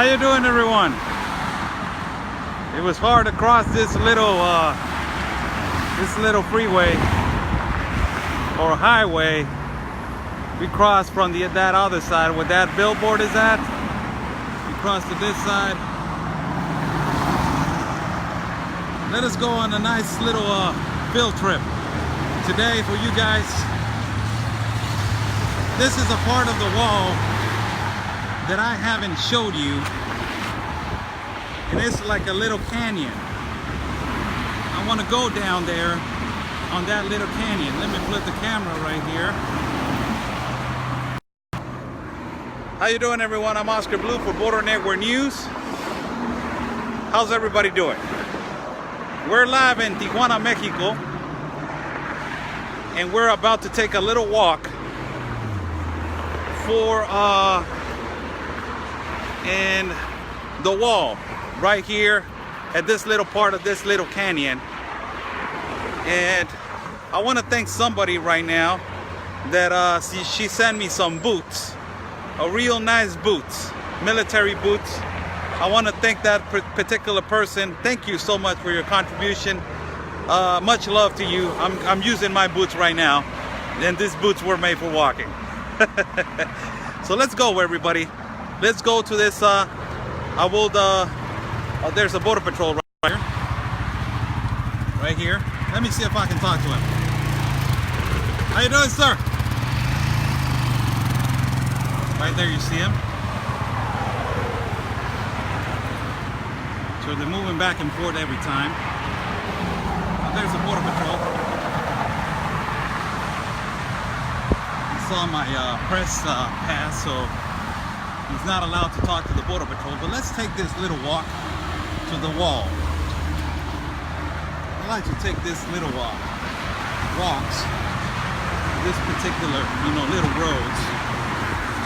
How you doing, everyone? It was hard to cross this little freeway or highway. We crossed from that other side where that billboard is at. We crossed to this side. Let us go on a nice little field trip today for you guys. This is a part of the wall that I haven't showed you, and it's like a little canyon. I want to go down there on that little canyon. Let me flip the camera right here. How you doing, everyone? I'm Oscar Blue for Border Network News. How's everybody doing? We're live in Tijuana, Mexico, and we're about to take a little walk for in the wall right here at this little part of this little canyon. And I want to thank somebody right now that she sent me some boots, a real nice boots, military boots. I want to thank that particular person. Thank you so much for your contribution. Much love to you. I'm using my boots right now, and these boots were made for walking. So let's go, everybody. Let's go to this. There's a border patrol right here. Let me see if I can talk to him. How you doing, sir? Right there, you see him. So they're moving back and forth every time. There's a border patrol. I saw my press pass, so he's not allowed to talk to the border patrol. But let's take this little walk to the wall. I like to take this little walks, this particular, little roads,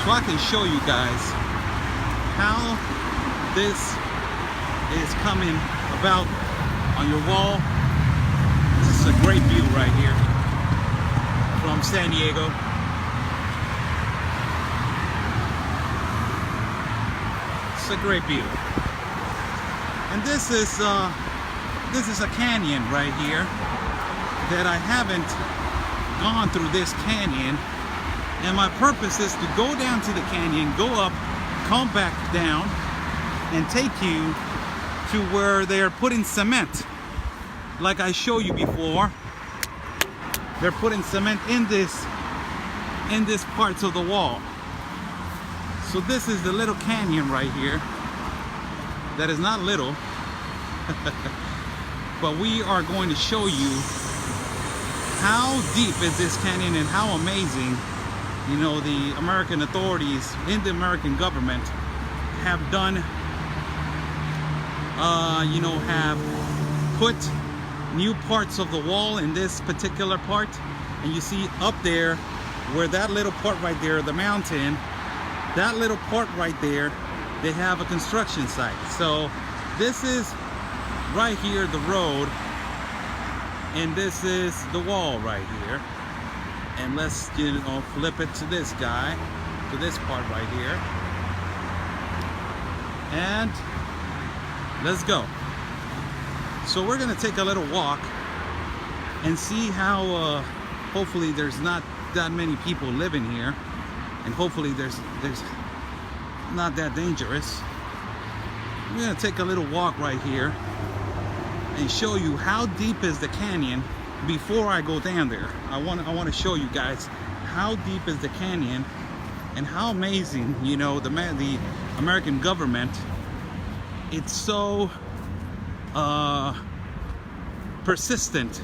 so I can show you guys how this is coming about on your wall. This is a great view right here from San Diego. It's a great view. And this is a canyon right here that I haven't gone through this canyon, and my purpose is to go down to the canyon, go up, come back down, and take you to where they're putting cement. Like I showed you before, they're putting cement in this parts of the wall. So this is the little canyon right here. That is not little, but we are going to show you how deep is this canyon and how amazing, the American authorities in the American government have done, have put new parts of the wall in this particular part. And you see up there where that little part right there, the mountain, that little part right there, they have a construction site. So this is right here the road, and this is the wall right here. And let's flip it to this guy, to this part right here, and let's go. So we're gonna take a little walk and see how hopefully there's not that many people living here, and hopefully there's not that dangerous. We're gonna take a little walk right here and show you how deep is the canyon before I go down there. I want to show you guys how deep is the canyon and how amazing, the American government, it's so persistent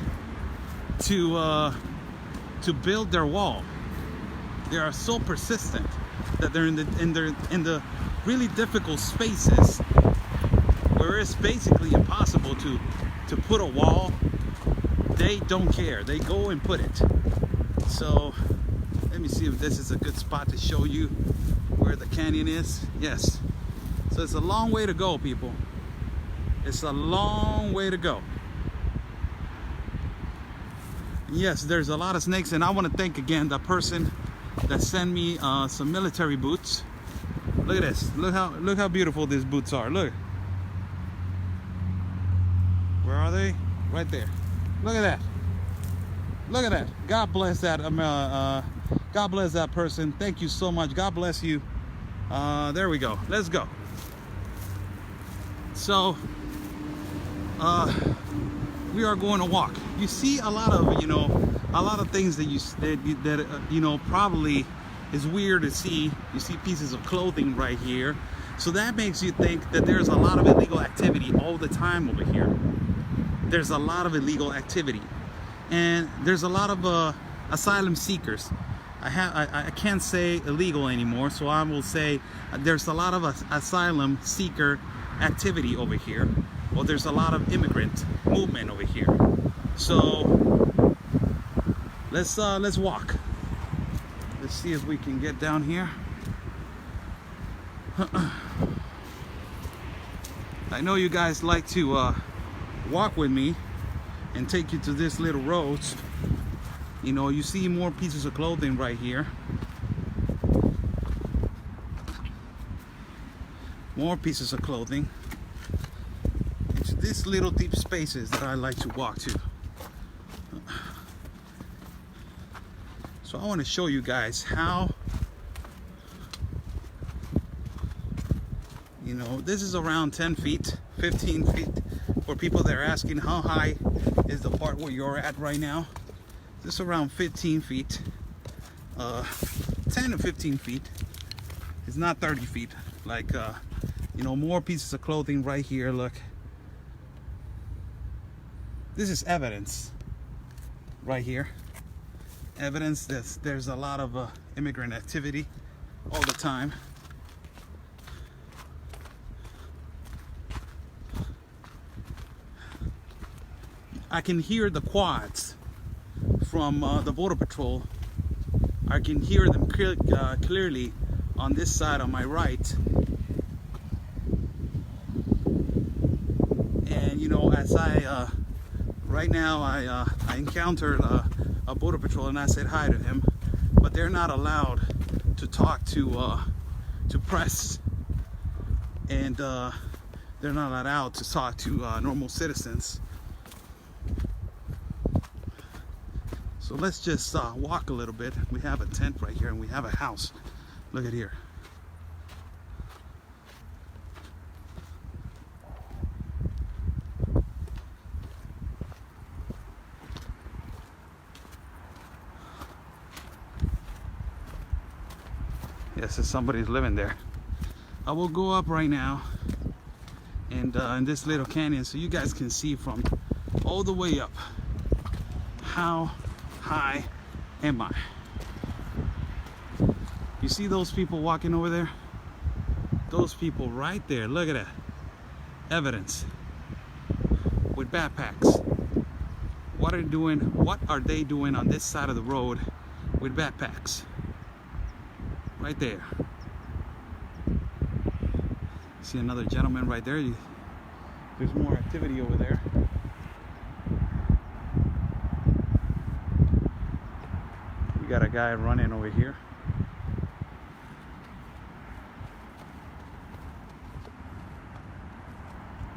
to build their wall. They are so persistent that they're in the really difficult spaces where it's basically impossible to put a wall. They don't care. They go and put it. So let me see if this is a good spot to show you where the canyon is. Yes. So it's a long way to go, people. It's a long way to go. Yes, there's a lot of snakes, and I want to thank again the person that sent me some military boots. Look at this. Look how beautiful these boots are. Look. Where are they? Right there. Look at that. Look at that. God bless that. God bless that person. Thank you so much. God bless you. There we go. Let's go. So, we are going to walk. You see a lot of, a lot of things that probably is weird to see. You see pieces of clothing right here. So that makes you think that there's a lot of illegal activity all the time over here. There's a lot of illegal activity. And there's a lot of asylum seekers. I can't say illegal anymore, so I will say there's a lot of asylum seeker activity over here. Well, there's a lot of immigrant movement over here. So let's walk. Let's see if we can get down here. I know you guys like to walk with me and take you to this little roads. You see more pieces of clothing right here. More pieces of clothing. It's these little deep spaces that I like to walk to. So I want to show you guys how, this is around 10 feet, 15 feet. For people that are asking how high is the part where you're at right now, this is around 15 feet, 10 to 15 feet. It's not 30 feet. Like, more pieces of clothing right here. Look, this is evidence right here. Evidence that there's a lot of immigrant activity all the time. I can hear the quads from the Border Patrol. I can hear them clearly on this side on my right. And as I right now I encountered a Border Patrol and I said hi to him, but they're not allowed to talk to press, and they're not allowed to talk to normal citizens. So let's just walk a little bit. We have a tent right here and we have a house. Look at here. Yes, somebody's living there. I will go up right now and in this little canyon so you guys can see from all the way up how high am I. You see those people walking over there? Those people right there, look at that. Evidence with backpacks. What are they doing on this side of the road with backpacks? Right there. See another gentleman right there. There's more activity over there. We got a guy running over here.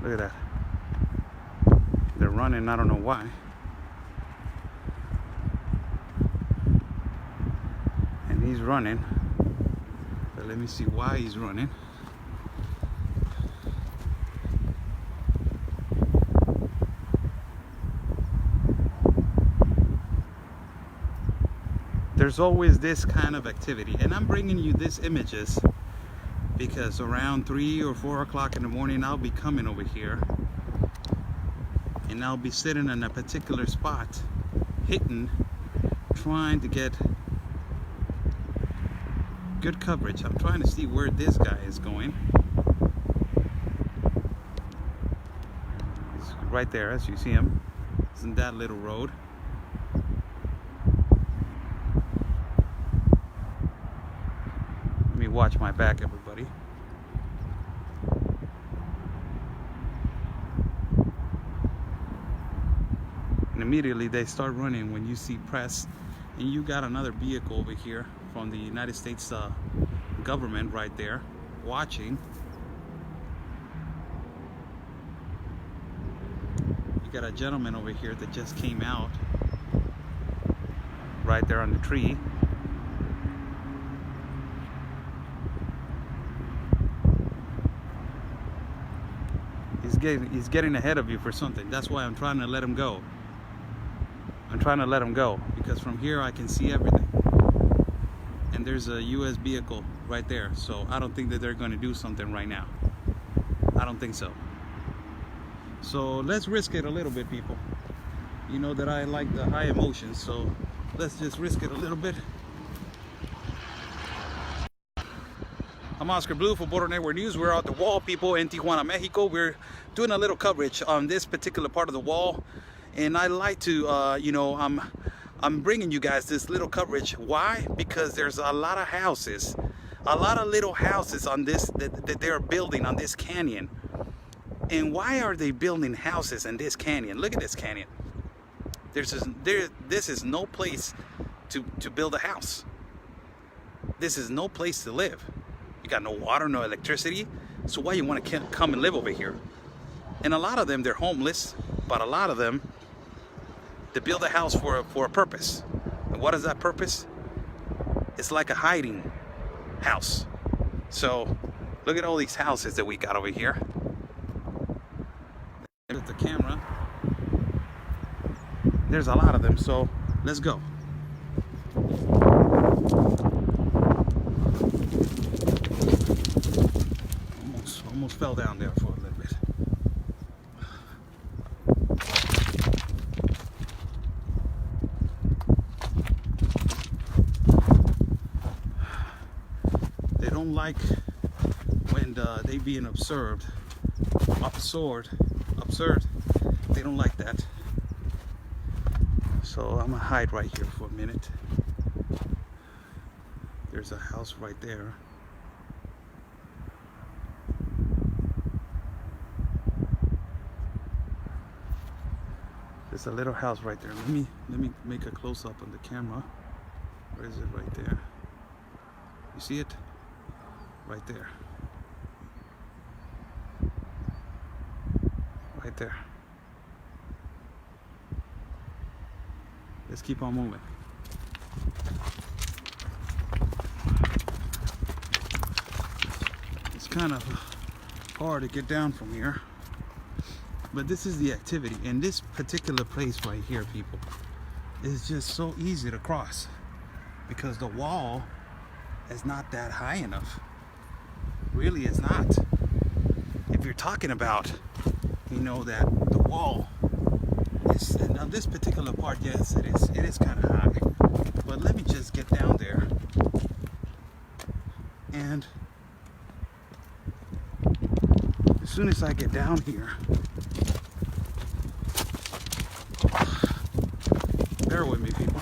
Look at that. They're running, I don't know why. And he's running. But let me see why he's running. There's always this kind of activity, and I'm bringing you these images because around 3 or 4 o'clock in the morning I'll be coming over here and I'll be sitting in a particular spot hitting, trying to get good coverage. I'm trying to see where this guy is going. He's right there as you see him. It's in that little road. Watch my back, everybody. And immediately they start running when you see press, and you got another vehicle over here from the United States government right there. watching. You got a gentleman over here that just came out right there on the tree. He's getting ahead of you for something. That's why I'm trying to let him go. I'm trying to let him go because from here I can see everything. And there's a US vehicle right there. So I don't think that they're going to do something right now. I don't think so. So let's risk it a little bit, people. You know that I like the high emotions, so let's just risk it a little bit. I'm Oscar Blue for Border Network News. We're at the wall, people, in Tijuana, Mexico. We're doing a little coverage on this particular part of the wall, and I like to, you know, I'm bringing you guys this little coverage. Why? Because there's a lot of houses, a lot of little houses on this that they're building on this canyon. And why are they building houses in this canyon? Look at this canyon. This is no place to build a house. This is no place to live. You got no water, no electricity. So why you want to come and live over here? And a lot of them, they're homeless, but a lot of them, they build a house for a purpose. And what is that purpose? It's like a hiding house. So look at all these houses that we got over here. There's the camera. There's a lot of them, so let's go. Almost fell down there for a little bit. They don't like when they being observed. They don't like that. So I'm gonna hide right here for a minute. There's a house right there. There's a little house right there. Let me make a close up on the camera. Where is it? Right there. You see it? Right there. Right there. Let's keep on moving. It's kind of hard to get down from here. But this is the activity. And this particular place right here, people, is just so easy to cross because the wall is not that high enough. Really, it's not. If you're talking about, you know, that the wall is, now this particular part, yes, it is. It is kind of high. But let me just get down there. And as soon as I get down here, bear with me, people.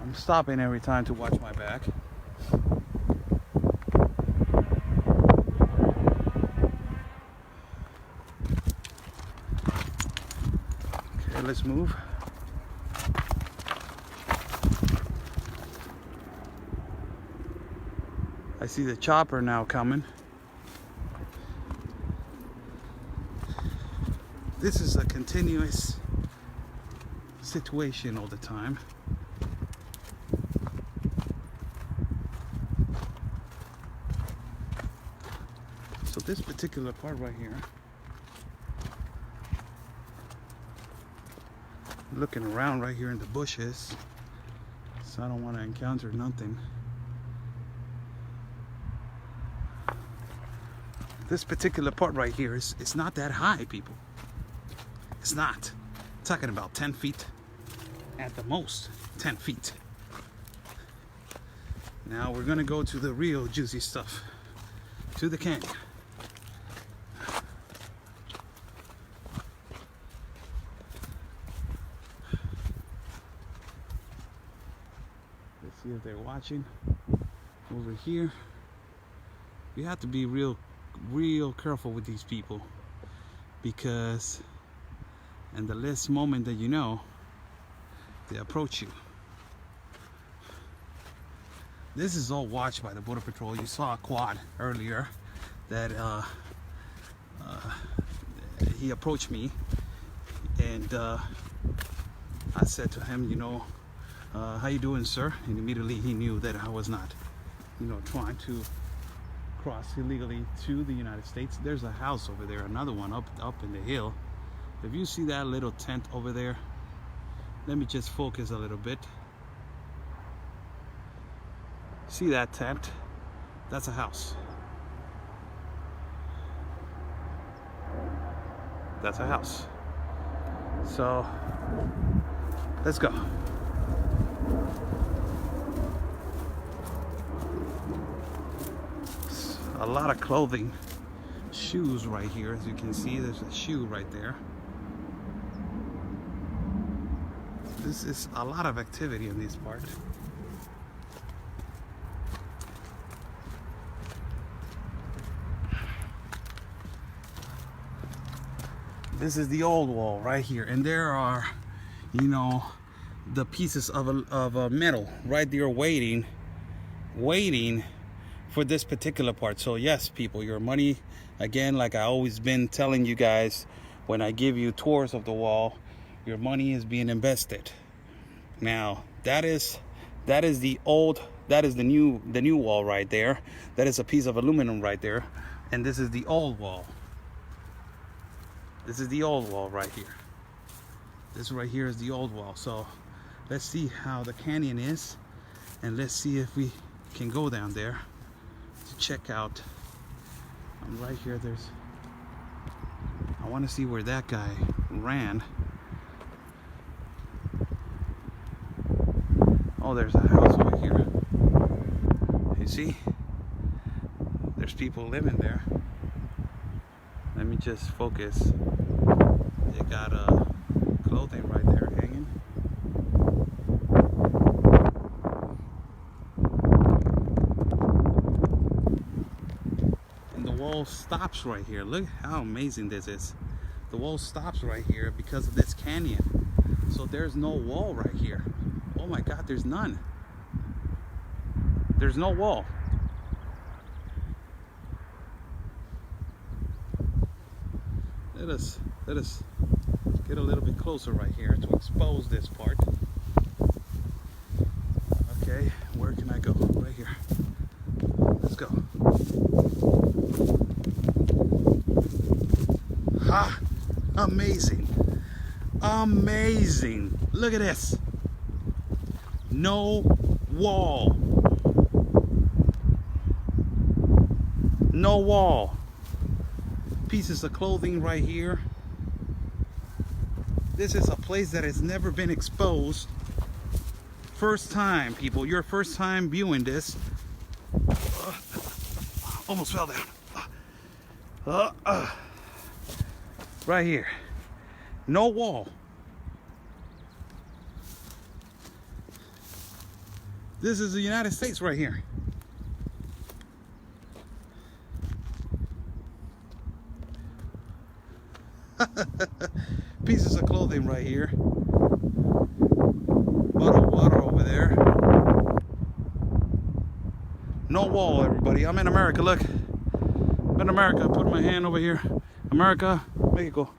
I'm stopping every time to watch my back. Okay, let's move. I see the chopper now coming. This is a continuous situation all the time. So this particular part right here, looking around right here in the bushes, so I don't want to encounter nothing. This particular part right here it's not that high, people. It's not. I'm talking about 10 feet at the most. 10 feet. Now we're gonna go to the real juicy stuff, to the canyon. Let's see if they're watching. Over here, you have to be real careful with these people, because in the last moment that you know, they approach you. This is all watched by the Border Patrol. You saw a quad earlier that he approached me, and I said to him, you know, how you doing, sir? And immediately he knew that I was not, you know, trying to cross illegally to the United States. There's a house over there, another one up in the hill. If you see that little tent over there, let me just focus a little bit. See that tent? That's a house. That's a house. So let's go. A lot of clothing, shoes right here. As you can see, there's a shoe right there. This is a lot of activity in this part. This is the old wall right here, and there are, you know, the pieces of a metal right there waiting for this particular part. So yes, people, your money, again, like I always been telling you guys when I give you tours of the wall, your money is being invested. Now that is the new wall right there. That is a piece of aluminum right there, and this is the old wall. This is the old wall right here. This right here is the old wall. So let's see how the canyon is, and let's see if we can go down there to check out. Right here, I want to see where that guy ran. Oh, there's a house over here. You see? There's people living there. Let me just focus. They got clothing right there hanging. And the wall stops right here. Look how amazing this is. The wall stops right here because of this canyon. So there's no wall right here. Oh my God, there's none. There's no wall. Let us get a little bit closer right here to expose this part. Okay, where can I go? Right here. Let's go. Ha! Amazing. Amazing. Look at this. No wall. No wall. Pieces of clothing right here. This is a place that has never been exposed. First time, people, your first time viewing this. Almost fell down. Right here. No wall. This is the United States right here. Pieces of clothing right here. Bottle of water over there. No wall, everybody. I'm in America. Look. I'm in America. Put my hand over here. America, Mexico.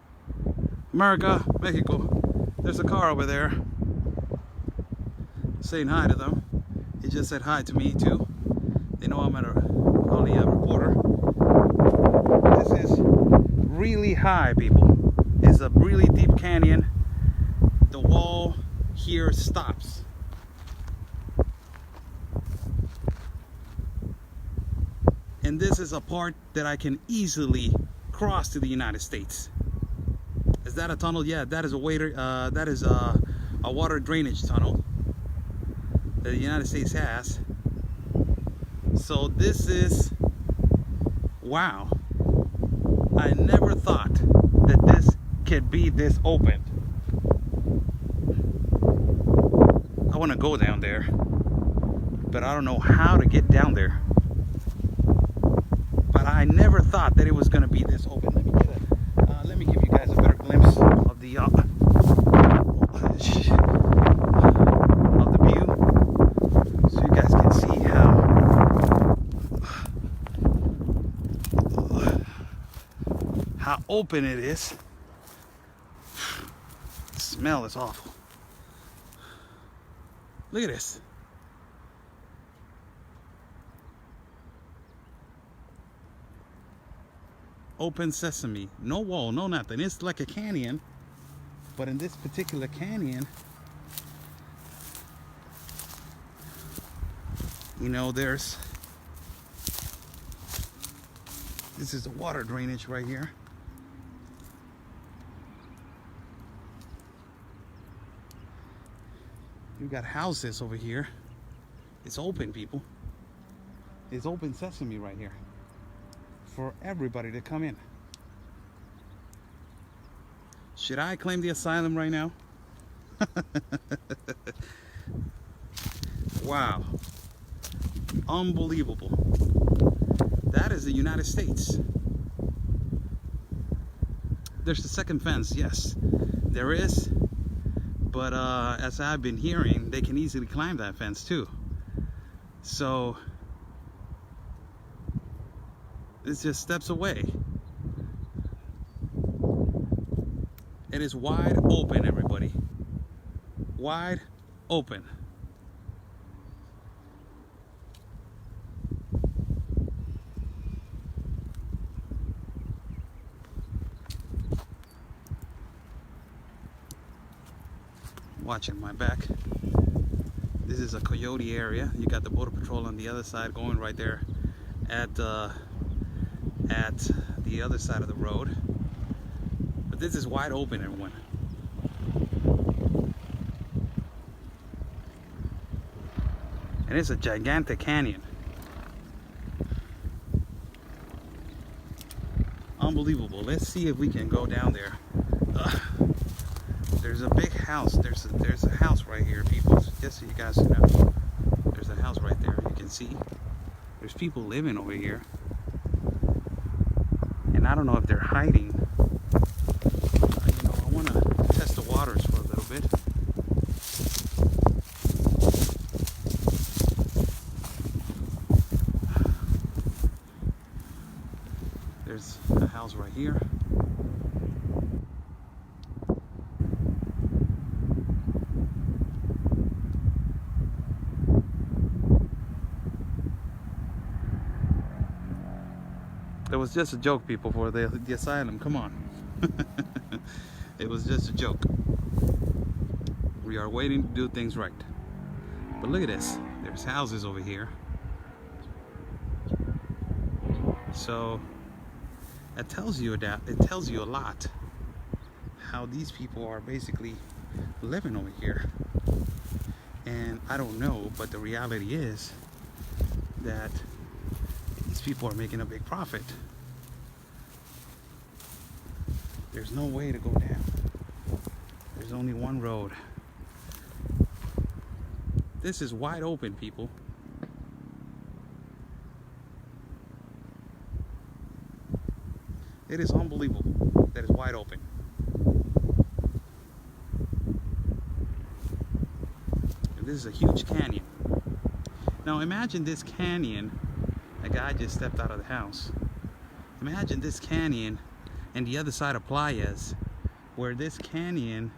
America, Mexico. There's a car over there. Saying hi to them. He just said hi to me too. They know I'm only a reporter. This is really high, people. It's a really deep canyon. The wall here stops. And this is a part that I can easily cross to the United States. Is that a tunnel? Yeah, that is a water drainage tunnel that the United States has. So this is, wow. I never thought that this could be this open. I want to go down there, but I don't know how to get down there. But I never thought that it was going to be this open. Let me give you guys a better glimpse of the view, so you guys can see how how open it is. The smell is awful. Look at this. Open sesame, no wall, no nothing. It's like a canyon, but in this particular canyon, you know, this is the water drainage right here. You got houses over here. It's open, people. It's open sesame right here for everybody to come in. Should I claim the asylum right now? Wow. Unbelievable. That is the United States. There's the second fence, yes. There is. But as I've been hearing, they can easily climb that fence too. So it's just steps away. It is wide open, everybody. Wide open. Watching my back. This is a coyote area. You got the border patrol on the other side going right there at the other side of the road. But this is wide open, everyone. And it's a gigantic canyon. Unbelievable. Let's see if we can go down there. There's a big house. There's a house right here, people. Just so you guys know, there's a house right there. You can see there's people living over here, and I don't know if they're hiding. You know, I want to test the waters for a little bit. There's a house right here. It was just a joke, people, for the asylum. Come on. It was just a joke. We are waiting to do things right. But look at this. There's houses over here. So it tells you that it tells you a lot how these people are basically living over here. And I don't know, but the reality is that these people are making a big profit. There's no way to go down. There's only one road. This is wide open, people. It is unbelievable that it's wide open. And this is a huge canyon. Now imagine this canyon. A guy just stepped out of the house. Imagine this canyon and the other side of Playas, where this canyon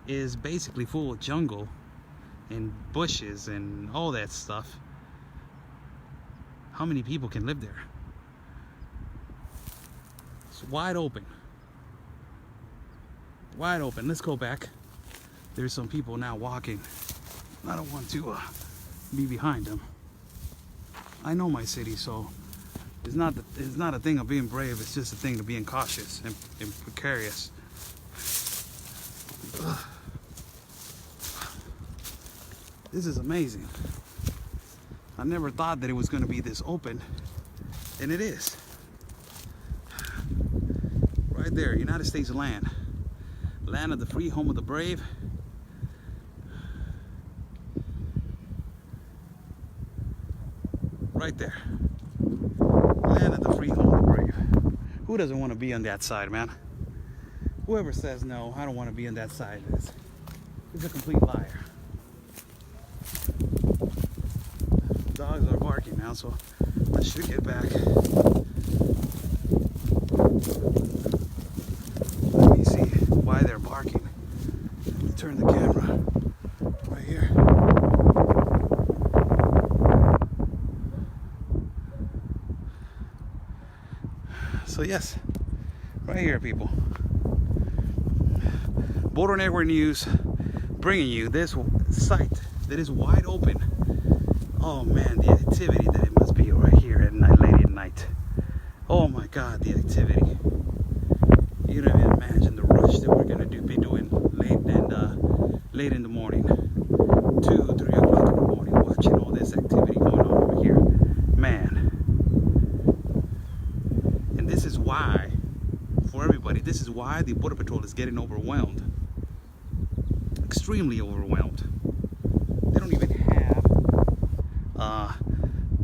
is basically full of jungle and bushes and all that stuff. How many people can live there? It's wide open. Wide open. Let's go back. There's some people now walking. I don't want to be behind them. I know my city, so it's not a thing of being brave. It's just a thing of being cautious and precarious. Ugh. This is amazing. I never thought that it was going to be this open, and it is. Right there, United States land. Land of the free, home of the brave. Right there. Land of the free, home of the brave. Who doesn't want to be on that side, man? Whoever says no, I don't want to be on that side is a complete liar. Dogs are barking now, so I should get back. turn the camera right here. So yes, right here, people. Border Network News bringing you this site that is wide open. Oh man, the activity that it must be right here at night, late at night. Oh my God, the activity. You don't even imagine the rush that we're gonna be doing late in the morning, 2, 3 o'clock in the morning, watching all this activity going on over here, man. And this is why, for everybody, this is why the Border Patrol is getting overwhelmed, extremely overwhelmed. They don't even have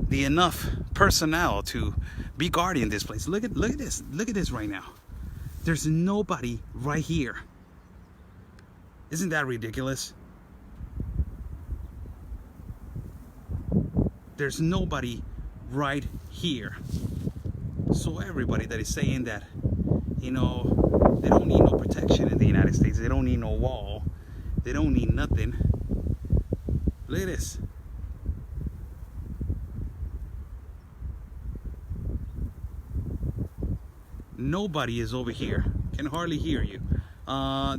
the enough personnel to be guarding this place. Look at this right now. There's nobody right here. Isn't that ridiculous? There's nobody right here. So everybody that is saying that, you know, they don't need no protection in the United States, they don't need no wall, they don't need nothing. Look at this. Nobody is over here. Can hardly hear you.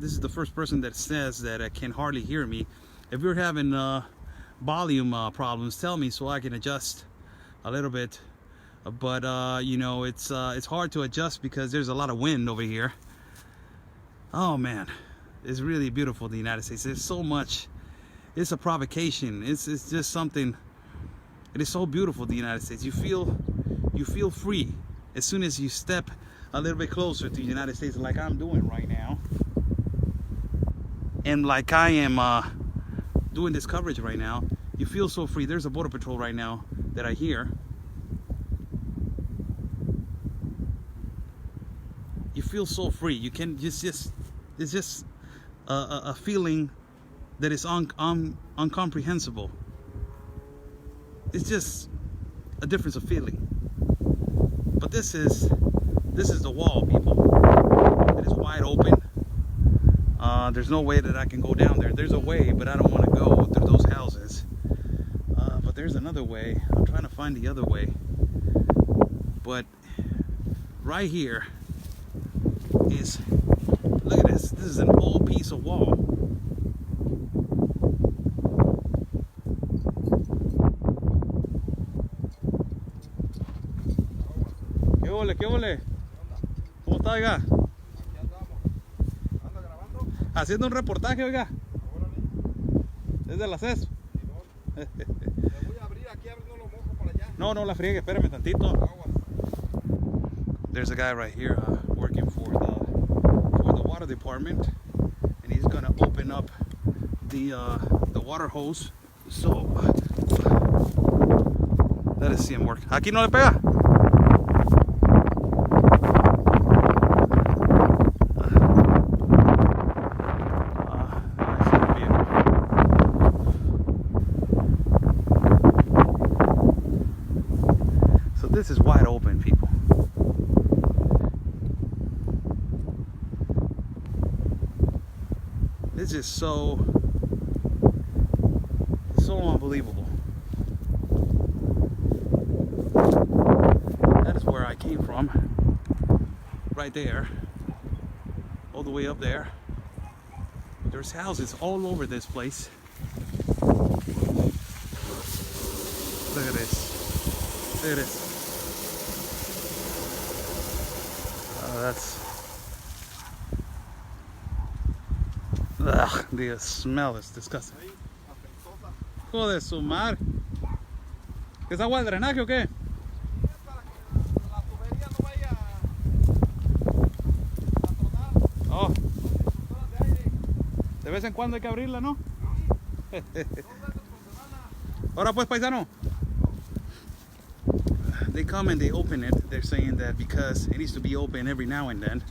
This is the first person that says that can hardly hear me. If you're having volume problems, tell me so I can adjust a little bit. But you know, it's hard to adjust because there's a lot of wind over here. Oh man, it's really beautiful, the United States. There's so much. It's a provocation. It's just something. It is so beautiful, the United States. You feel free as soon as you step a little bit closer to the United States, like I'm doing right now, and like I am doing this coverage right now. You feel so free. There's a Border Patrol right now that I hear. You feel so free. You can it's just a feeling that is incomprehensible. It's just a difference of feeling. But this is the wall, people. It is wide open. There's no way that I can go down there. There's a way, but I don't want to go through those houses. But there's another way. I'm trying to find the other way. But right here is, look at this. This is an old piece of wall. ¿Qué vole? ¿Qué vole? ¿Cómo está, oiga? Aquí andamos. ¿Anda grabando? Haciendo un reportaje, oiga. Desde la CES. Me voy a abrir aquí, a ver, no lo mojo para allá. No, no la friegue, espérame tantito. Aguas. There's a guy right here working for the water department, and he's gonna open up the water hose. So let us see him work. Aquí no le pega. So this is wide open, people. It's just so unbelievable. That is where I came from. Right there. All the way up there. There's houses all over this place. Look at this. Look at this. That's... Ugh, the smell is disgusting. Joder, su madre. ¿Es agua de drenaje o qué? Oh. De vez en cuando hay que abrirla, ¿no? Ahora pues, paisano. They come and they open it. They're saying that because it needs to be open every now and then.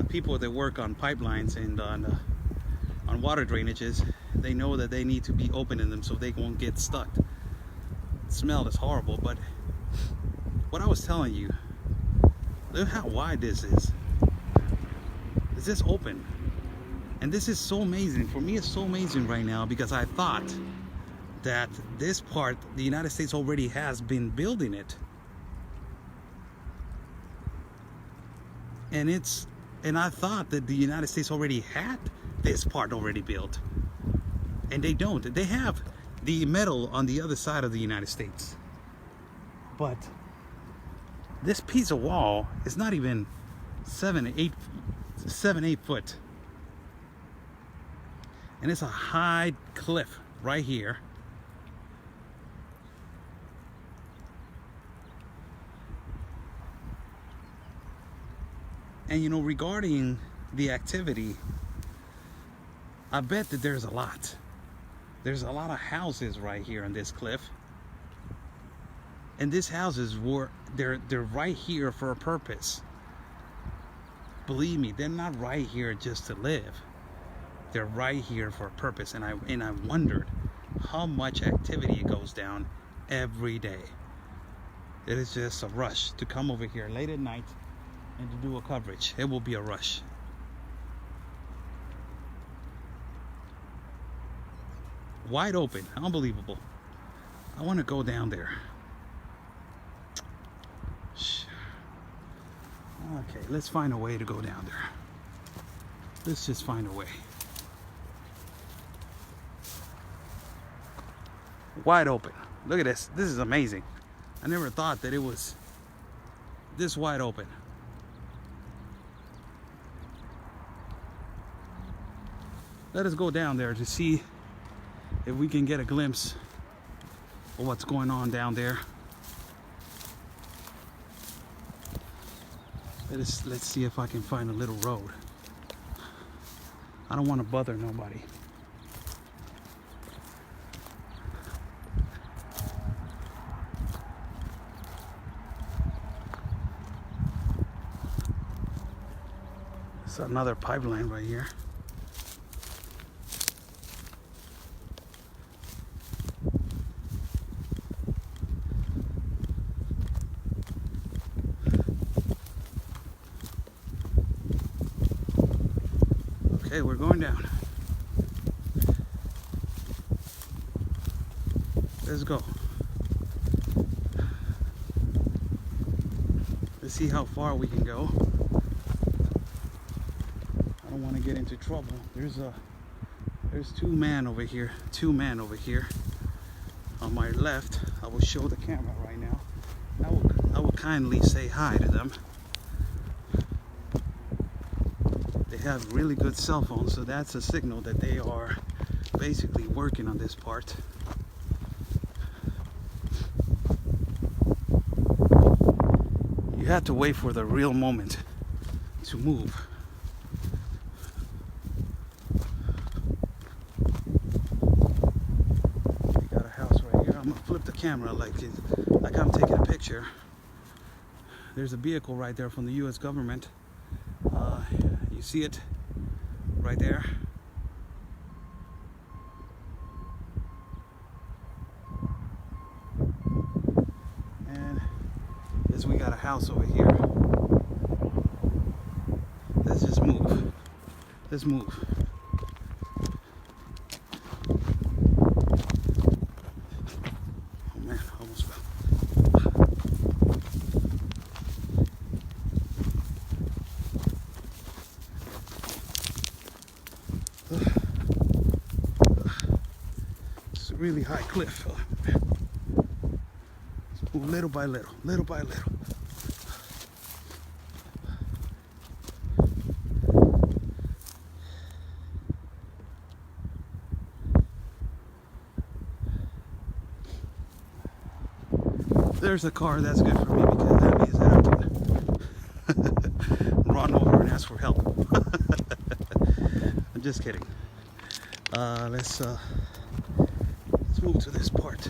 People that work on pipelines and on water drainages, they know that they need to be opening them so they won't get stuck. The smell is horrible, but what I was telling you, look how wide this is. It's just open. And this is so amazing. For me, it's so amazing right now because I thought that this part, the United States already has been building it. And I thought that the United States already had this part already built. And they don't. They have the metal on the other side of the United States. But this piece of wall is not even 7-8 foot. And it's a high cliff right here. And you know, regarding the activity, I bet that there's a lot. There's a lot of houses right here on this cliff. And these houses they're right here for a purpose. Believe me, they're not right here just to live. They're right here for a purpose. And I wondered how much activity goes down every day. It is just a rush to come over here late at night and to do a coverage. It will be a rush. Wide open, unbelievable. I want to go down there. Okay, let's find a way to go down there. Let's just find a way. Wide open. Look at this. This is amazing. I never thought that it was this wide open. Let us go down there to see if we can get a glimpse of what's going on down there. Let's see if I can find a little road. I don't want to bother nobody. It's another pipeline right here. Okay, we're going down. Let's go. Let's see how far we can go. I don't want to get into trouble. There's two men over here. On my left. I will show the camera right now. I will kindly say hi to them. They have really good cell phones, so that's a signal that they are basically working on this part. You have to wait for the real moment to move. We got a house right here. I'm gonna flip the camera like I'm taking a picture. There's a vehicle right there from the U.S. government. You see it right there. And yes, we got a house over here. Let's just move. Let's move. Oh man, I almost fell. It's a really high cliff. Oh, man. Let's move little by little, little by little. There's a car. That's good for me because that means that I can run over and ask for help. I'm just kidding. Let's move to this part.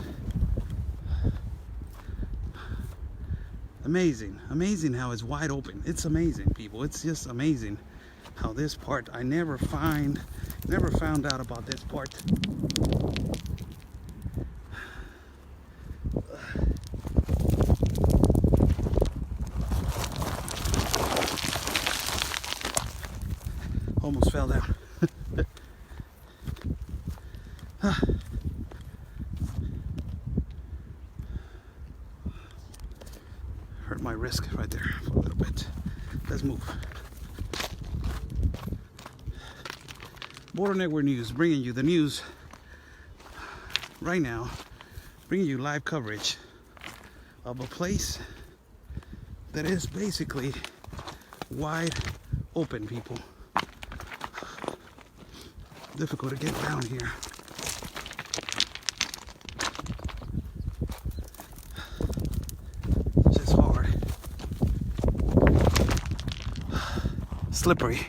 Amazing how it's wide open. It's amazing, people. It's just amazing how this part, I never found out about this part. Almost fell down. Hurt my wrist right there for a little bit. Let's move. Border Network News, bringing you the news right now, bringing you live coverage of a place that is basically wide open, people. Difficult to get down here. Just hard. Slippery.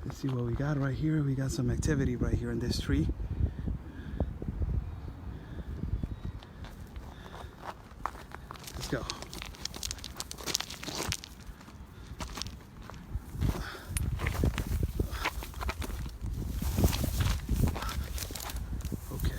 Let's see what we got right here. We got some activity right here in this tree. Let's go. Okay.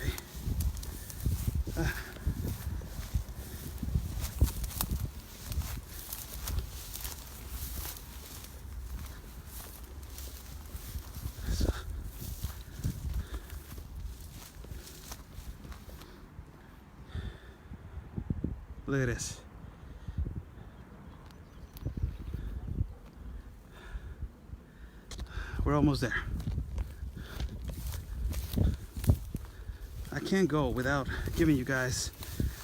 Look at this. We're almost there. I can't go without giving you guys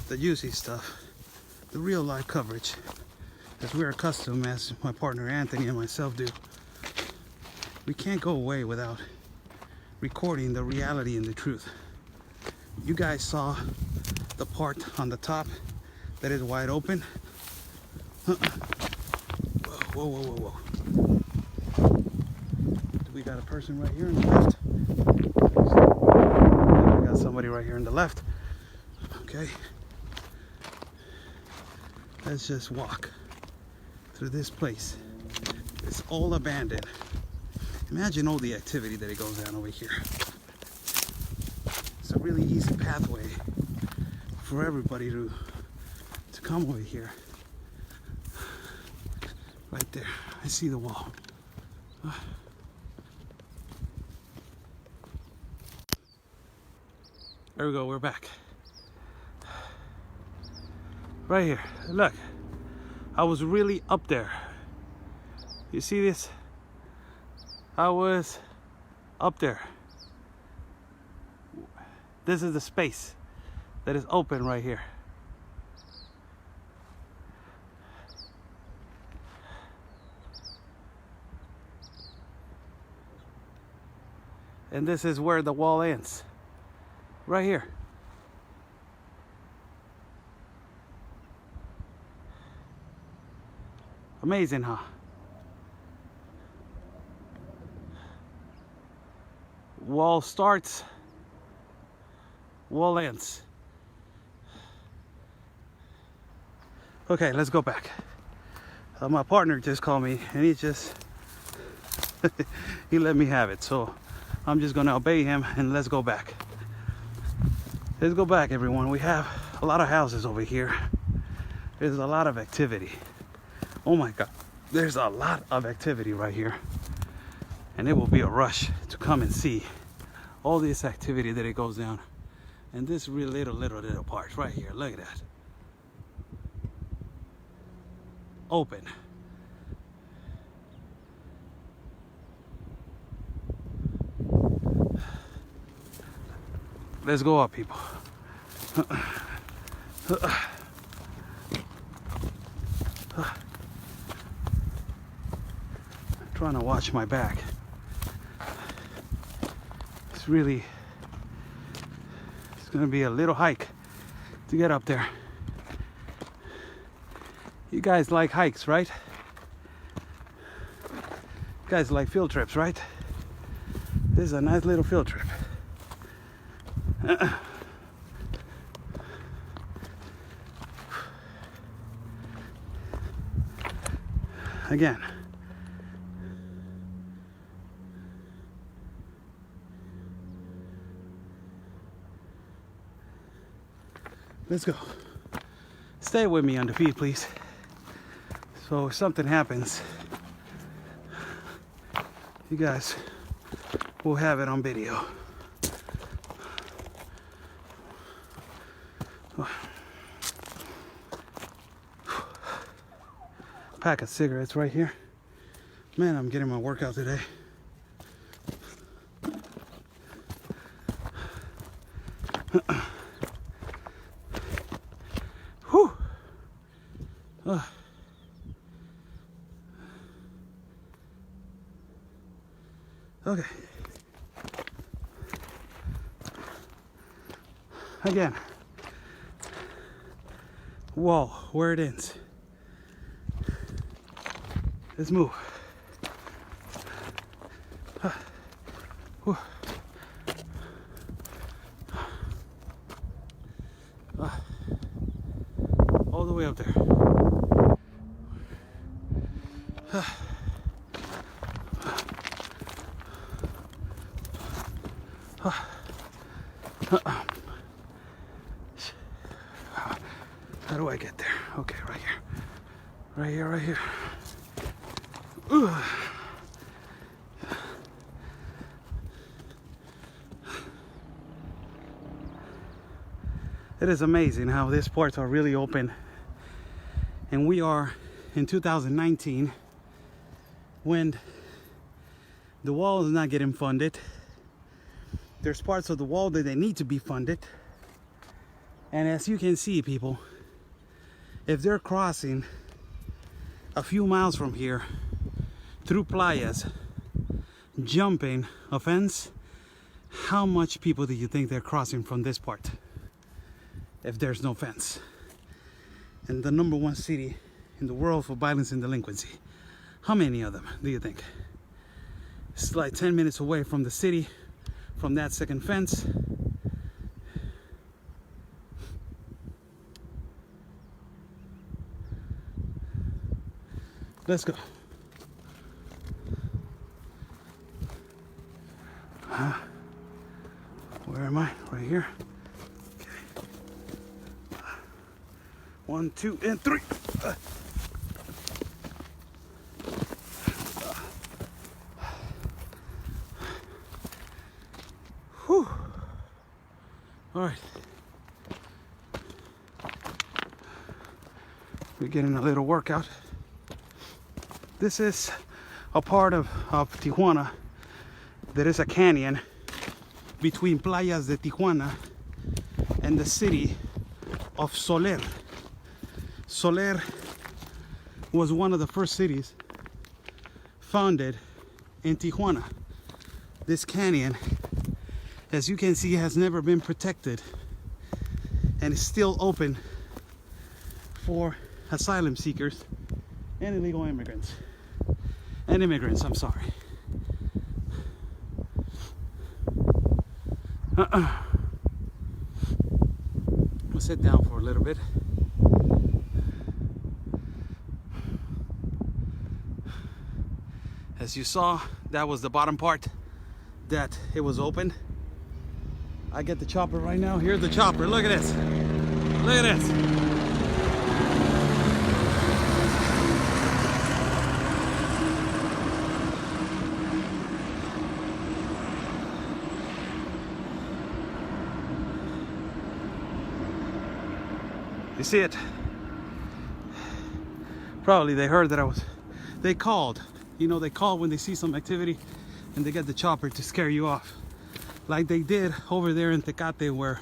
the juicy stuff, the real life coverage, as we're accustomed, as my partner Anthony and myself do. We can't go away without recording the reality and the truth. You guys saw the part on the top that is wide open. Whoa, whoa, whoa, whoa, whoa. We got a person right here on the left. We got somebody right here on the left. Okay. Let's just walk through this place. It's all abandoned. Imagine all the activity that it goes down over here. It's a really easy pathway for everybody to come over here. Right there. I see the wall. There we go, we're back. Right here. Look. I was really up there. You see this? I was up there. This is the space that is open right here. And this is where the wall ends. Right here. Amazing, huh? Wall starts, wall ends. Okay, let's go back. My partner just called me and he just he let me have it, so I'm just gonna obey him and let's go back. Let's go back, everyone. We have a lot of houses over here. There's a lot of activity. Oh my God, there's a lot of activity right here. And it will be a rush to come and see all this activity that it goes down. And this real little part right here, look at that. Open. Let's go up, people. I'm trying to watch my back. It's gonna be a little hike to get up there. You guys like hikes, right? You guys like field trips, right? This is a nice little field trip. Again. Let's go. Stay with me on the feed, please. So if something happens, you guys will have it on video. Pack of cigarettes right here. Man, I'm getting my workout today. Whew. Okay. Again. Whoa, where it ends. Let's move. All the way up there. How do I get there? Okay, right here. Right here, right here. Ooh. It is amazing how these ports are really open. And we are in 2019 when the wall is not getting funded. There's parts of the wall that they need to be funded. And as you can see, people, if they're crossing a few miles from here through playas, jumping a fence, how much people do you think they're crossing from this part if there's no fence? And the #1 city in the world for violence and delinquency, how many of them do you think? It's like 10 minutes away from the city, from that second fence. Let's go. Where am I? Right here. Okay. 1, 2, and 3. Whew. All right. We're getting a little workout. This is a part of Tijuana. There is a canyon between playas de Tijuana and the city of Soler. Soler was one of the first cities founded in Tijuana. This canyon, as you can see, has never been protected and is still open for asylum seekers and illegal immigrants. And immigrants, I'm sorry. We'll sit down for a little bit. As you saw, that was the bottom part that it was open. I get the chopper right now. Here's the chopper. Look at this. Look at this. You see it? Probably they heard that they called. You know, they call when they see some activity and they get the chopper to scare you off. Like they did over there in Tecate where,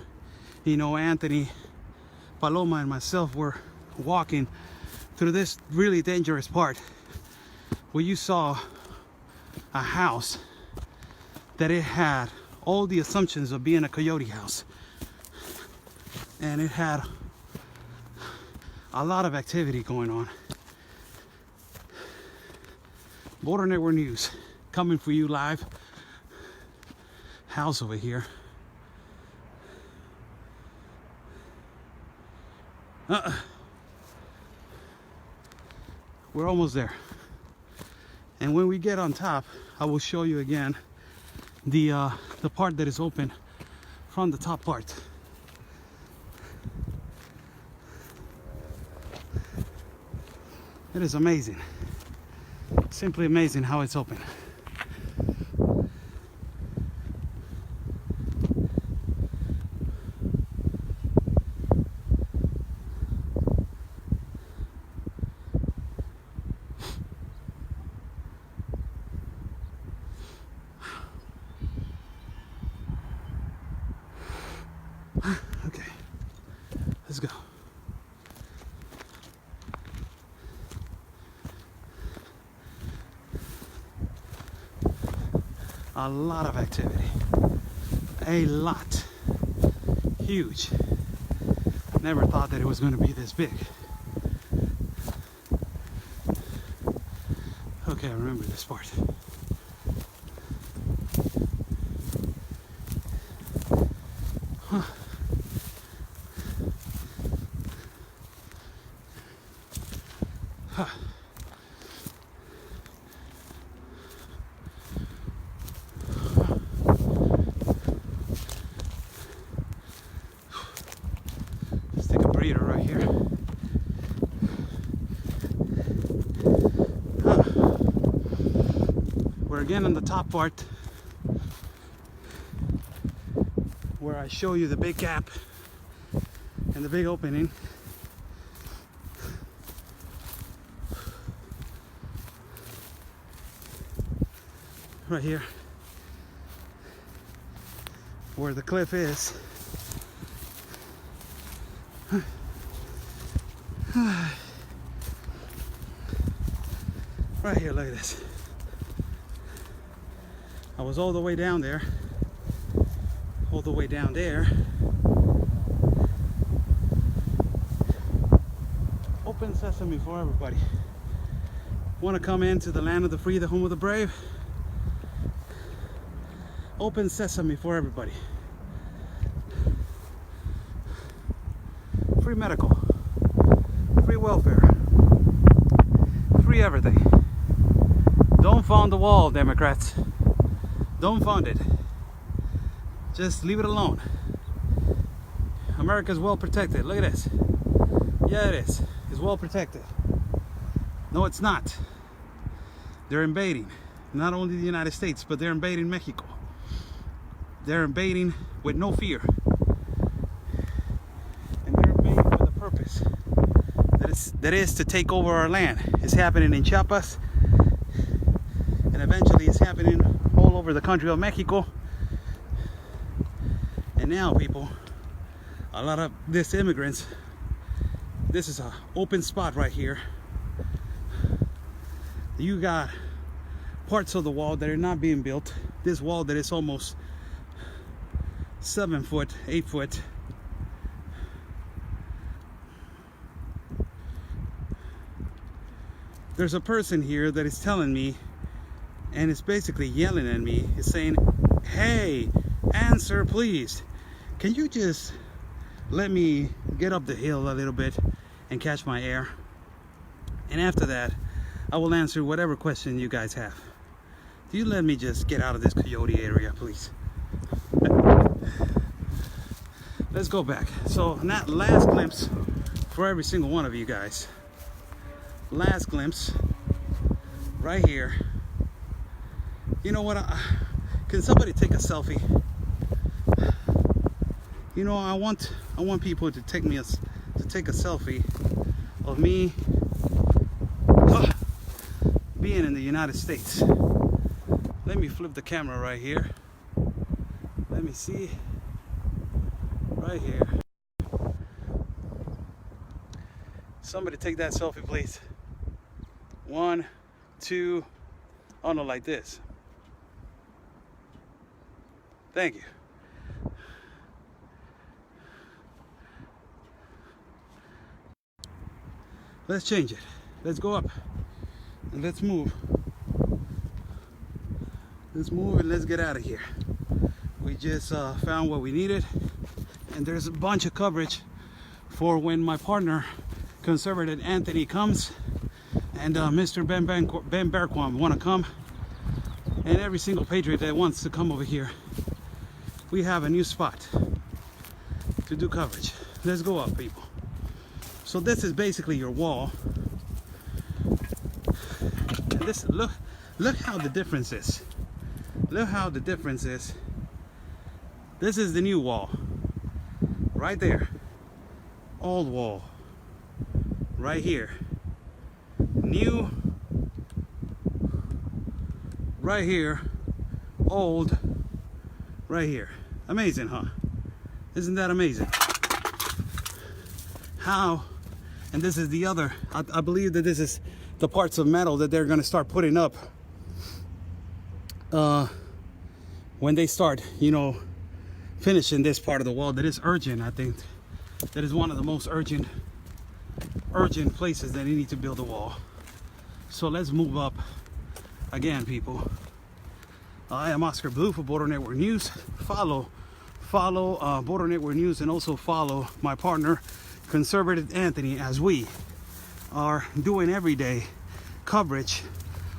you know, Anthony, Paloma, and myself were walking through this really dangerous part where you saw a house that it had all the assumptions of being a coyote house. And it had a lot of activity going on. Border Network News coming for you live. House over here. We're almost there. And when we get on top, I will show you again the part that is open from the top part. It is amazing. Simply amazing how it's open. Okay, let's go. A lot of activity. A lot. Huge. Never thought that it was going to be this big. Okay, I remember this part. Huh. Huh. Let's take a breather right here. Huh. We're again on the top part where I show you the big gap and the big opening. Right here where the cliff is. Right here, look at this. I was all the way down there, all the way down there. Open sesame for everybody. Want to come into the land of the free, the home of the brave? Open sesame for everybody. Free medical, free welfare, free everything. Don't found the wall, Democrats. Don't fund it. Just leave it alone. America's well protected. Look at this. Yeah, it is. It's well protected. No, it's not. They're invading not only the United States, but they're invading Mexico. They're invading with no fear. And they're invading with a purpose. That is to take over our land. It's happening in Chiapas. And eventually it's happening all over the country of Mexico. And now, people, a lot of these immigrants, this is an open spot right here. You got parts of the wall that are not being built. This wall that is almost 7 foot, 8 foot. There's a person here that is telling me, and it's basically yelling at me, is saying, hey, answer please. Can you just let me get up the hill a little bit and catch my air? And after that, I will answer whatever question you guys have. Do you let me just get out of this coyote area, please? Let's go back. So that last glimpse for every single one of you guys. Last glimpse right here. You know what? Can somebody take a selfie? You know, I want people to take a selfie of me being in the United States. Let me flip the camera right here. Let me see. Right here. Somebody take that selfie, please. 1, 2. Oh no, like this. Thank you. Let's change it. Let's go up and let's move. Let's move and let's get out of here. We just found what we needed, and there's a bunch of coverage for when my partner, Conservative Anthony, comes, and Mr. Ben Berquam want to come, and every single patriot that wants to come over here. We have a new spot to do coverage. Let's go up, people. So this is basically your wall this, look how the difference is. Look how the difference is. This is the new wall. Right there. Old wall. Right here. New. Right here. Old. Right here. Amazing, huh? Isn't that amazing? How, and this is the other, I believe that this is the parts of metal that they're going to start putting up when they start, you know, finishing this part of the wall. That is urgent. I think that is one of the most urgent places that they need to build a wall. So let's move up again, people. I am Oscar Blue for Border Network News. Follow Border Network News, and also follow my partner Conservative Anthony, as we are doing everyday coverage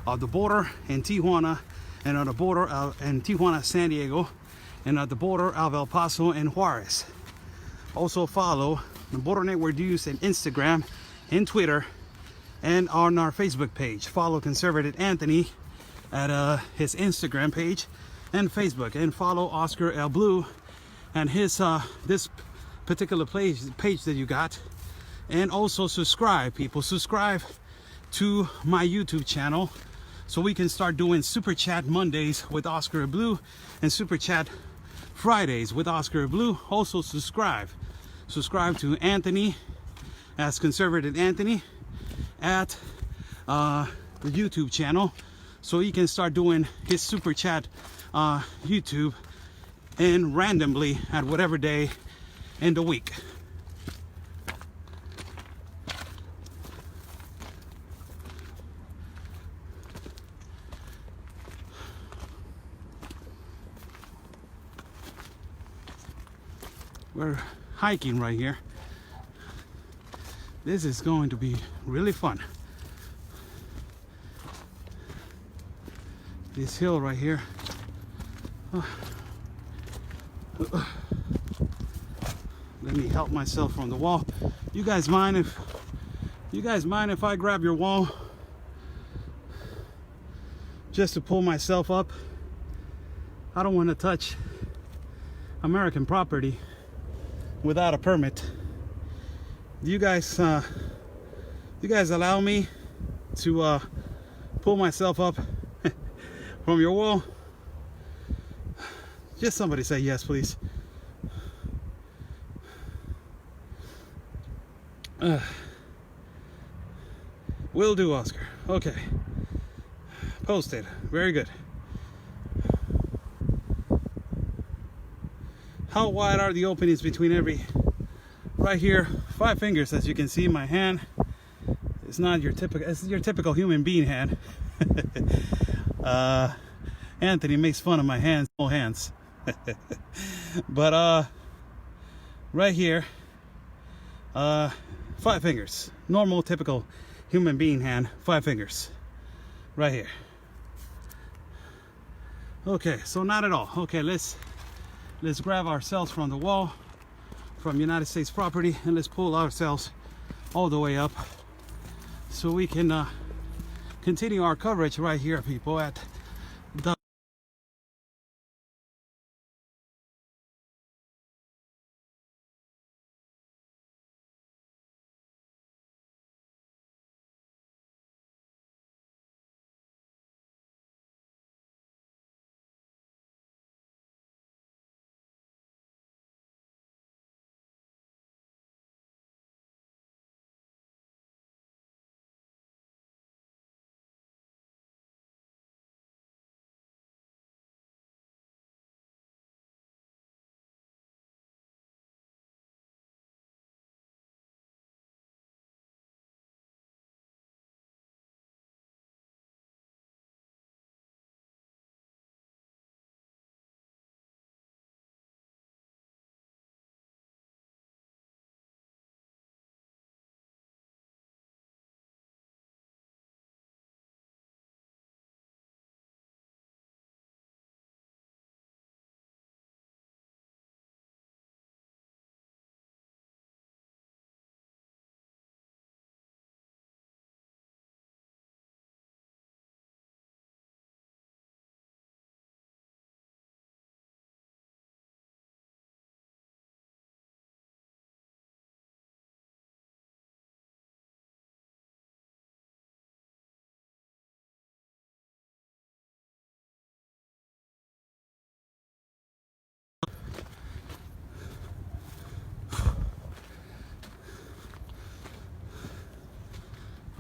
of the border in Tijuana, and on the border in Tijuana, San Diego, and at the border of El Paso and Juarez. Also follow the Border Network News on Instagram and Twitter, and on our Facebook page. Follow Conservative Anthony at his Instagram page and Facebook, and follow Oscar L. Blue and his this particular page that you got. And also subscribe, people. Subscribe to my YouTube channel so we can start doing Super Chat Mondays with Oscar Blue and Super Chat Fridays with Oscar Blue. Also subscribe to Anthony as Conservative Anthony at the YouTube channel, so he can start doing his Super Chat YouTube and randomly at whatever day in the week. We're hiking right here. This is going to be really fun. This hill right here. Let me help myself from the wall. You guys mind if I grab your wall just to pull myself up? I don't want to touch American property without a permit. Do you guys allow me to pull myself up from your wall? Just somebody say yes, please. Will do, Oscar. Okay. Posted. Very good. How wide are the openings between every... Right here, 5 fingers, as you can see in my hand. It's not your typical, it's your typical human being hand. Anthony makes fun of my hands, small hands. But right here, 5 fingers. Normal, typical human being hand, 5 fingers. Right here. Okay, so not at all. Okay, let's grab ourselves from the wall, from United States property, and let's pull ourselves all the way up so we can continue our coverage right here, people, at the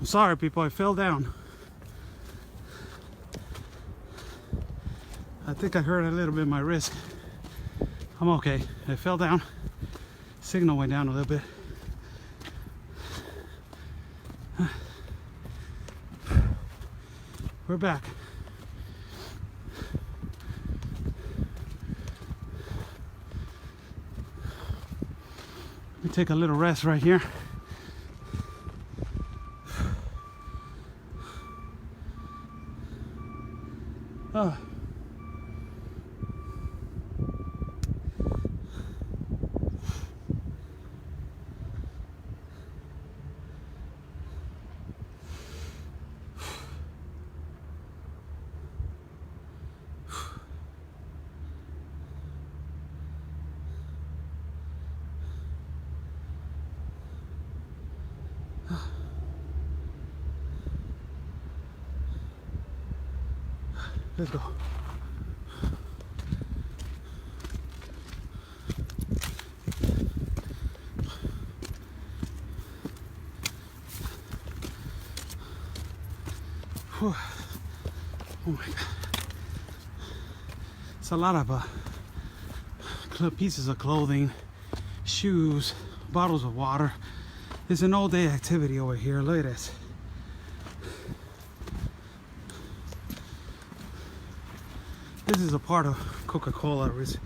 sorry, people, I fell down. I think I hurt a little bit my wrist. I'm okay. I fell down. Signal went down a little bit. We're back. Let me take a little rest right here. Oh. Let's go. Whew. Oh my God. It's a lot of pieces of clothing, shoes, bottles of water. It's an all-day activity over here. Look at this. This is a part of Coca-Cola. It's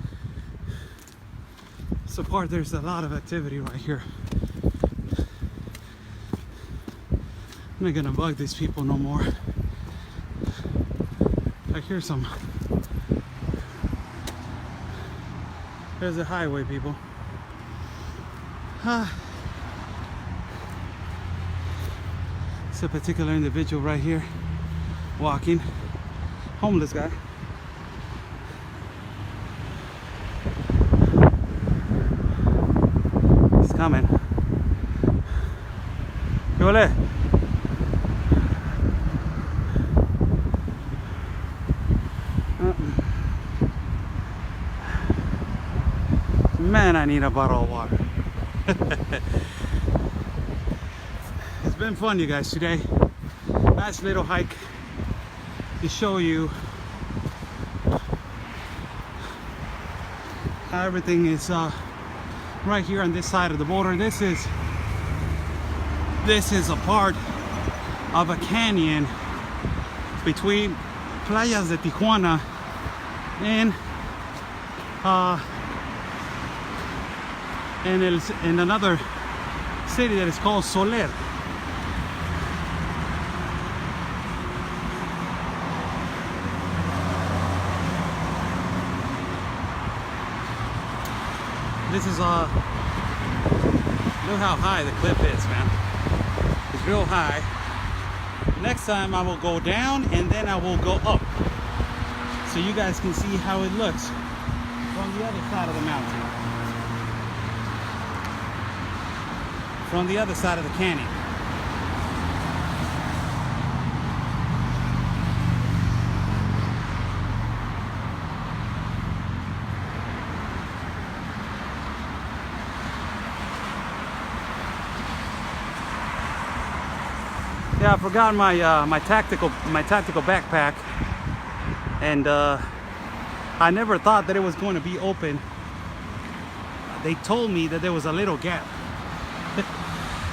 a part, there's a lot of activity right here. I'm not gonna bug these people no more. I hear some. There's a highway, people. It's a particular individual right here walking. Homeless guy. Coming. ¿Qué vale? Man, I need a bottle of water. It's been fun, you guys, today. Nice little hike to show you how everything is right here on this side of the border. This is a part of a canyon between playas de Tijuana and another city that is called Soler. This is look how high the cliff is, man. It's real high. Next time I will go down and then I will go up, so you guys can see how it looks from the other side of the mountain, from the other side of the canyon. Yeah, I forgot my tactical backpack, and I never thought that it was going to be open. They told me that there was a little gap.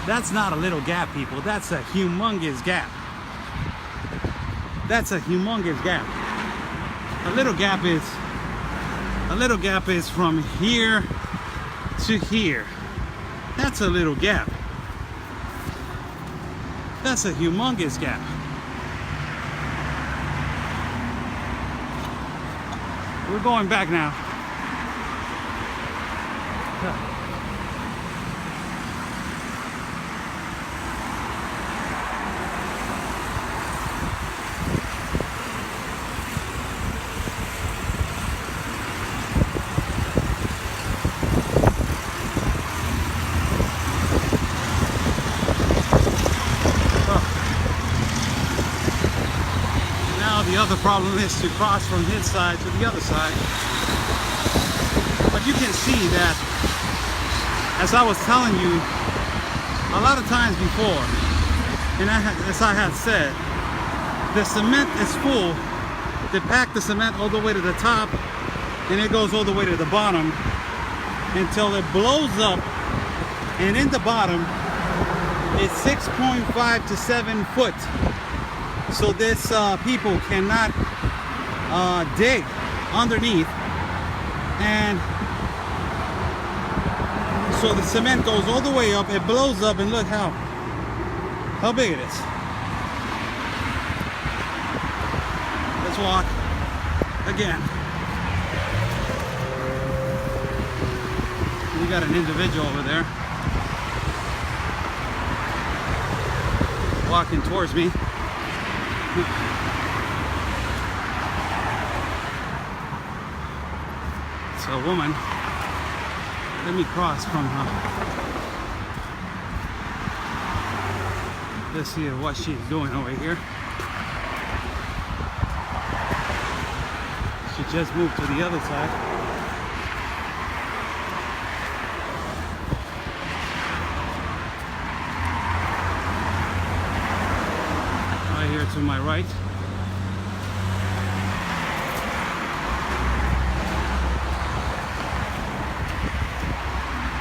That's not a little gap, people. That's a humongous gap. That's a humongous gap. A little gap is from here to here. That's a little gap. That's a humongous gap. We're going back now. The other problem is to cross from this side to the other side. But you can see that, as I was telling you a lot of times before, And as I had said, the cement is full. They pack the cement all the way to the top, and it goes all the way to the bottom until it blows up. And in the bottom, it's 6.5 to 7 foot. So this people cannot dig underneath, and so the cement goes all the way up. It blows up, and look how big it is. Let's walk again. We got an individual over there walking towards me. It's a woman. Let me cross from her. Let's see what she's doing over here. She just moved to the other side. Right here to my right.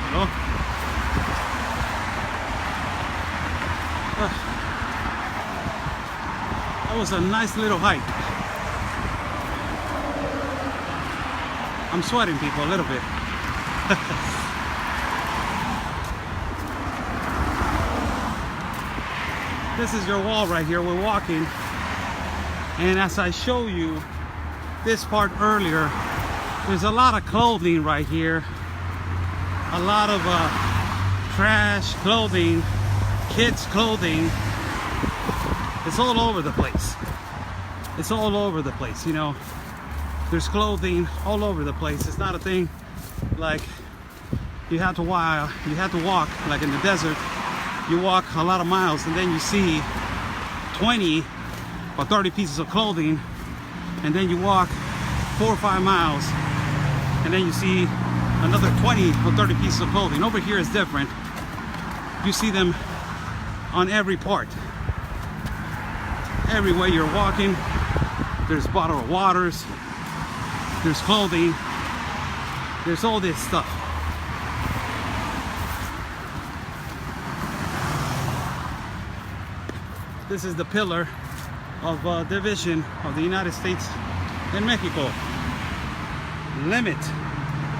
Hello? That was a nice little hike. I'm sweating, people, a little bit. This is your wall right here. We're walking, and as I show you this part earlier, there's a lot of clothing right here. A lot of trash clothing, kids clothing. It's all over the place. It's all over the place, you know. There's clothing all over the place. It's not a thing like you have to walk like in the desert. You walk a lot of miles and then you see 20 or 30 pieces of clothing, and then you walk 4 or 5 miles and then you see another 20 or 30 pieces of clothing. Over here is different. You see them on every part. Everywhere you're walking, there's bottled waters, there's clothing, there's all this stuff. This is the pillar of division of the United States and Mexico. Limit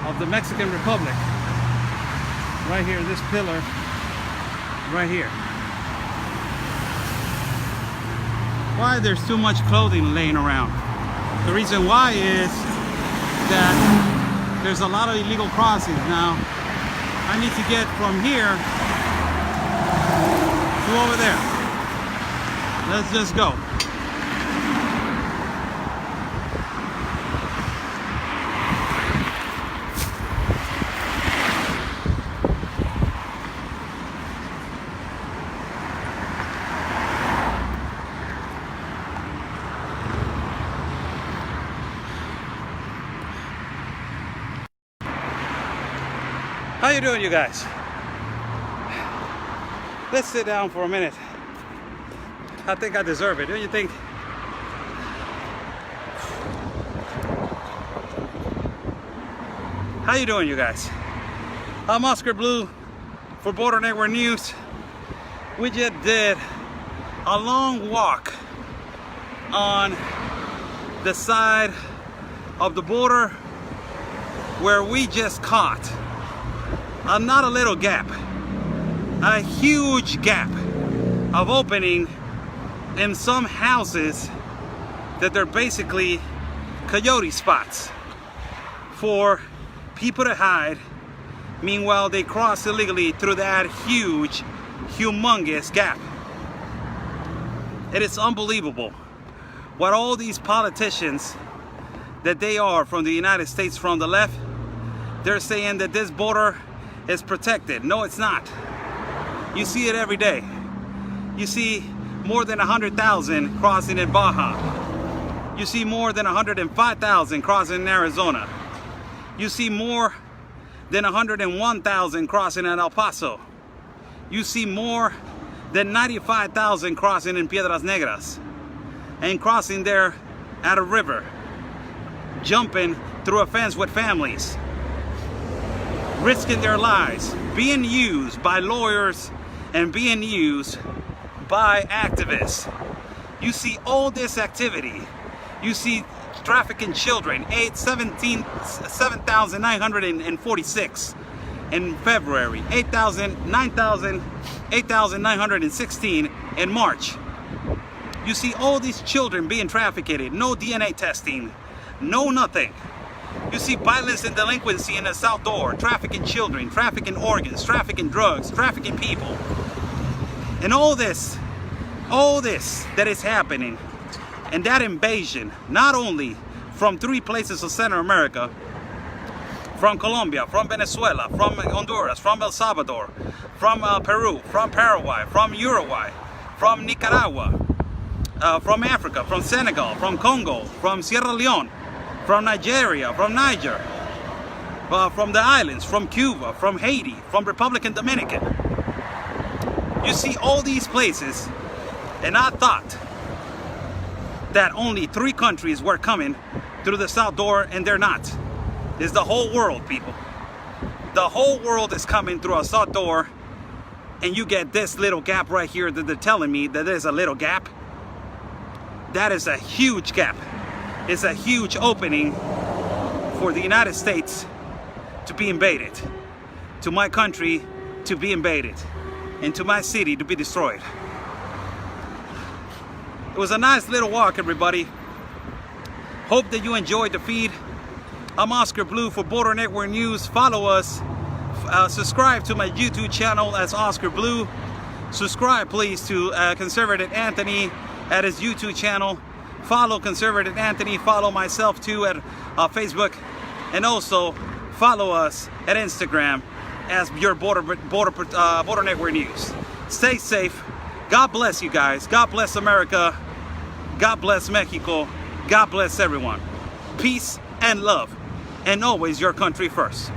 of the Mexican Republic. Right here, this pillar, right here. Why there's too much clothing laying around? The reason why is that there's a lot of illegal crossings. Now, I need to get from here to over there. Let's just go. How you doing, you guys? Let's sit down for a minute. I think I deserve it. Don't you think? How you doing, you guys? I'm Oscar Blue for Border Network News. We just did a long walk on the side of the border where we just caught not a little gap, a huge gap of opening in some houses that they're basically coyote spots for people to hide. Meanwhile, they cross illegally through that huge, humongous gap. It is unbelievable what all these politicians that they are from the United States, from the left, they're saying that this border is protected. No, it's not. You see it every day. You see more than 100,000 crossing in Baja. You see more than 105,000 crossing in Arizona. You see more than 101,000 crossing in El Paso. You see more than 95,000 crossing in Piedras Negras and crossing there at a river, jumping through a fence with families, risking their lives, being used by lawyers and being used by activists. You see all this activity. You see trafficking children, 7,946 in February, 8,916 in March. You see all these children being trafficked, no DNA testing, no nothing. You see violence and delinquency in the South Door, trafficking children, trafficking organs, trafficking drugs, trafficking people. And all this that is happening, and that invasion, not only from 3 places of Central America, from Colombia, from Venezuela, from Honduras, from El Salvador, from Peru, from Paraguay, from Uruguay, from Nicaragua, from Africa, from Senegal, from Congo, from Sierra Leone, from Nigeria, from Niger, from the islands, from Cuba, from Haiti, from Republic and Dominican. You see all these places, and I thought that only 3 countries were coming through the South Door, and they're not. It's the whole world, people. The whole world is coming through a South Door, and you get this little gap right here that they're telling me that there's a little gap. That is a huge gap. It's a huge opening for the United States to be invaded, to my country to be invaded, and to my city to be destroyed. It was a nice little walk, everybody. Hope that you enjoyed the feed. I'm Oscar Blue for Border Network News. Follow us. Subscribe to my YouTube channel as Oscar Blue. Subscribe, please, to Conservative Anthony at his YouTube channel. Follow Conservative Anthony. Follow myself too at Facebook, and also follow us at Instagram as your Border Network News. Stay safe. God bless you guys. God bless America. God bless Mexico. God bless everyone. Peace and love, and always your country first.